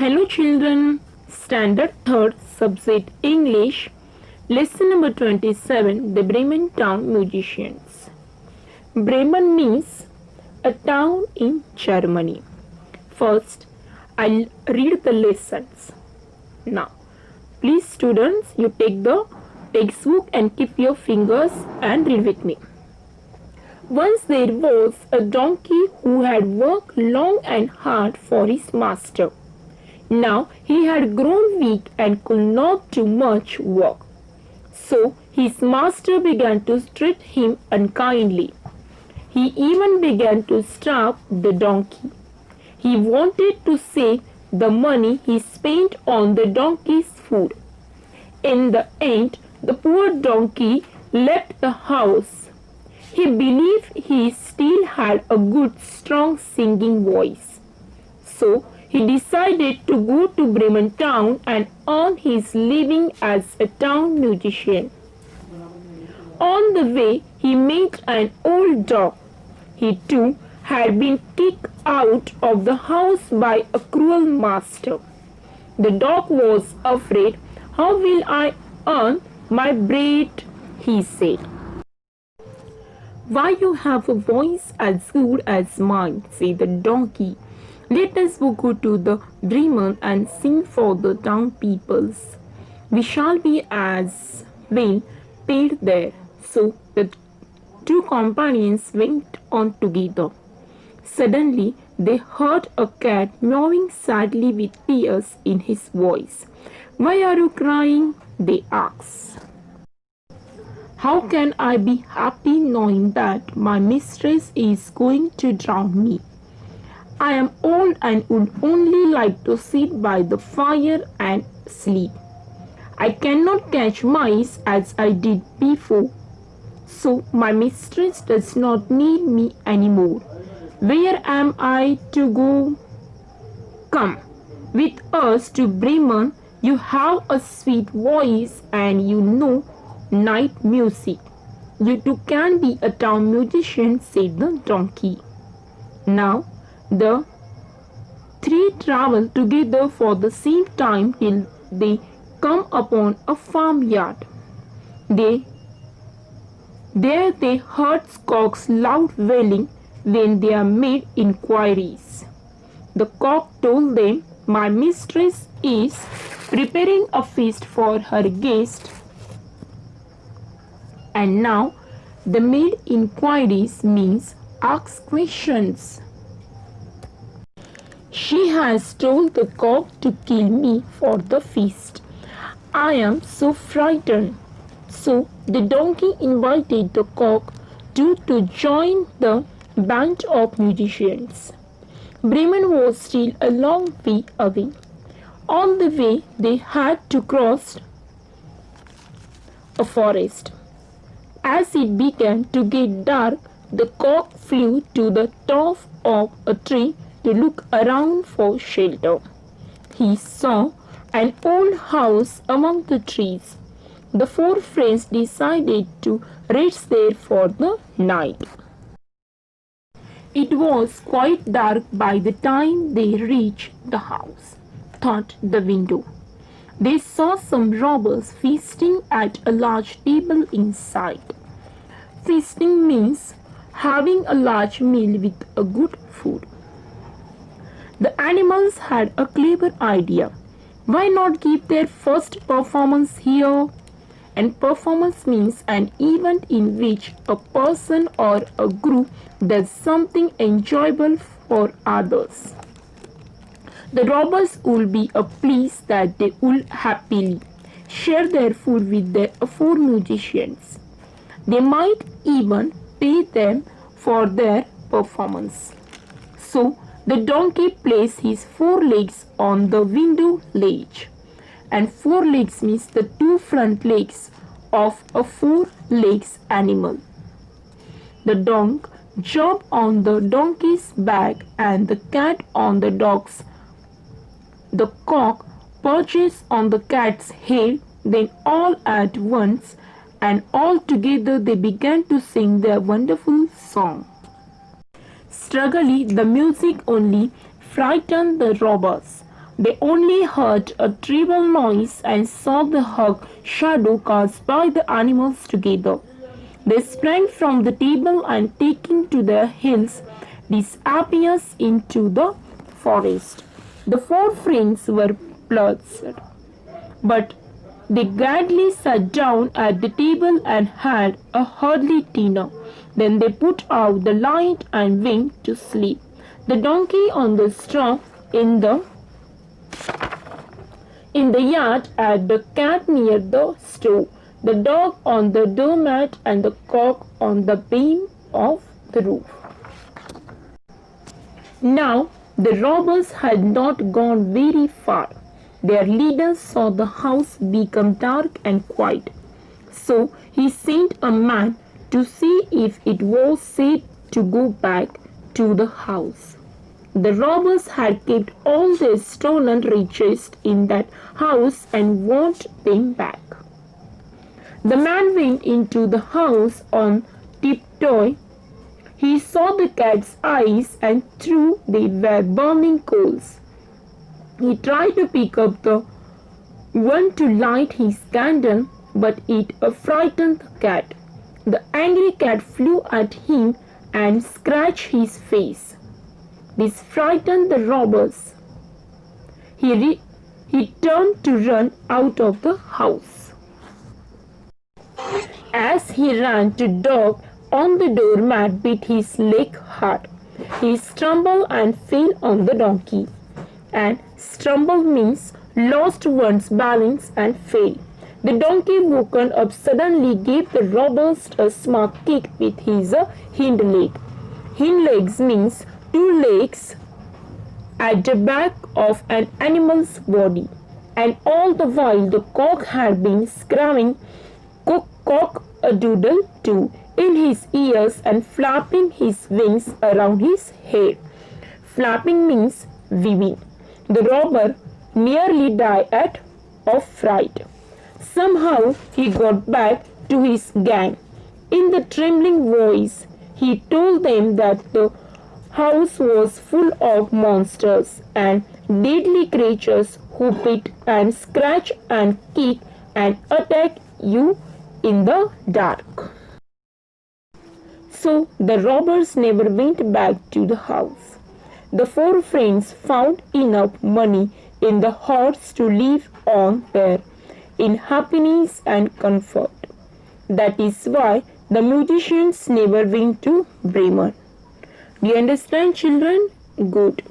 Hello children, Standard 3rd, Subject English, Lesson number 27, The Bremen Town Musicians. Bremen means a town in Germany. First, I'll read the lessons. Now, please students, you take the textbook and keep your fingers and read with me. Once there was a donkey who had worked long and hard for his master. Now he had grown weak and could not do much work. So his master began to treat him unkindly. He even began to starve the donkey. He wanted to save the money he spent on the donkey's food. In the end, the poor donkey left the house. He believed he still had a good, strong singing voice. So he decided to go to Bremen town and earn his living as a town musician. On the way, he met an old dog. He too had been kicked out of the house by a cruel master. The dog was afraid. "How will I earn my bread?" he said. "Why, you have a voice as good as mine," said the donkey. "Let us go to the Bremen and sing for the town peoples. We shall be as well paid there." So the two companions went on together. Suddenly they heard a cat meowing sadly with tears in his voice. "Why are you crying?" they asked. "How can I be happy knowing that my mistress is going to drown me? I am old and would only like to sit by the fire and sleep. I cannot catch mice as I did before. So my mistress does not need me anymore. Where am I to go? Come with us to Bremen. You have a sweet voice and you know night music. You too can be a town musician," said the donkey. Now the three travel together for the same time till they come upon a farmyard. There they heard cock's loud wailing. When they made inquiries, the cock told them, "My mistress is preparing a feast for her guest." And now the made inquiries means ask questions. "She has told the cock to kill me for the feast. I am so frightened." So the donkey invited the cock to join the band of musicians. Bremen was still a long way away. On the way they had to cross a forest. As it began to get dark, the cock flew to the top of a tree to look around for shelter. He saw an old house among the trees. The four friends decided to rest there for the night. It was quite dark by the time they reached the house. Thought the window. They saw some robbers feasting at a large table inside. Feasting means having a large meal with a good food. The animals had a clever idea. Why not give their first performance here? And performance means an event in which a person or a group does something enjoyable for others. The robbers would be pleased that they would happily share their food with their four musicians. They might even pay them for their performance. So the donkey placed his four legs on the window ledge. And four legs means the two front legs of a four legs animal. The dog jumped on the donkey's back and the cat on the dog's. The cock perches on the cat's head. Then all at once and all together they began to sing their wonderful song. Struggling, the music only frightened the robbers. They only heard a terrible noise and saw the hug shadow cast by the animals together. They sprang from the table and taking to their heels disappeared into the forest. The four friends were puzzled, but they gladly sat down at the table and had a hearty dinner. Then they put out the light and went to sleep. The donkey on the straw in the yard, and the cat near the stove, the dog on the doormat, and the cock on the beam of the roof. Now the robbers had not gone very far. Their leader saw the house become dark and quiet. So he sent a man to see if it was safe to go back to the house. The robbers had kept all their stolen riches in that house and want them back. The man went into the house on tiptoe. He saw the cat's eyes and through they were burning coals. He tried to pick up the one to light his candle, but it frightened the cat. The angry cat flew at him and scratched his face. This frightened the robbers. He turned to run out of the house. As he ran, the dog on the doormat bit his leg hard. He stumbled and fell on the donkey. And stumble means lost one's balance and fell. The donkey, woken up suddenly, gave the robbers a smart kick with his hind leg. Hind legs means two legs at the back of an animal's body. And all the while the cock had been screaming cock-a-doodle too in his ears and flapping his wings around his head. Flapping means weaving. The robber nearly died of fright. Somehow he got back to his gang. In the trembling voice, he told them that the house was full of monsters and deadly creatures who bit and scratch and kick and attack you in the dark. So the robbers never went back to the house. The four friends found enough money in the hoards to live on there in happiness and comfort. That is why the musicians never went to Bremen. Do you understand, children? Good.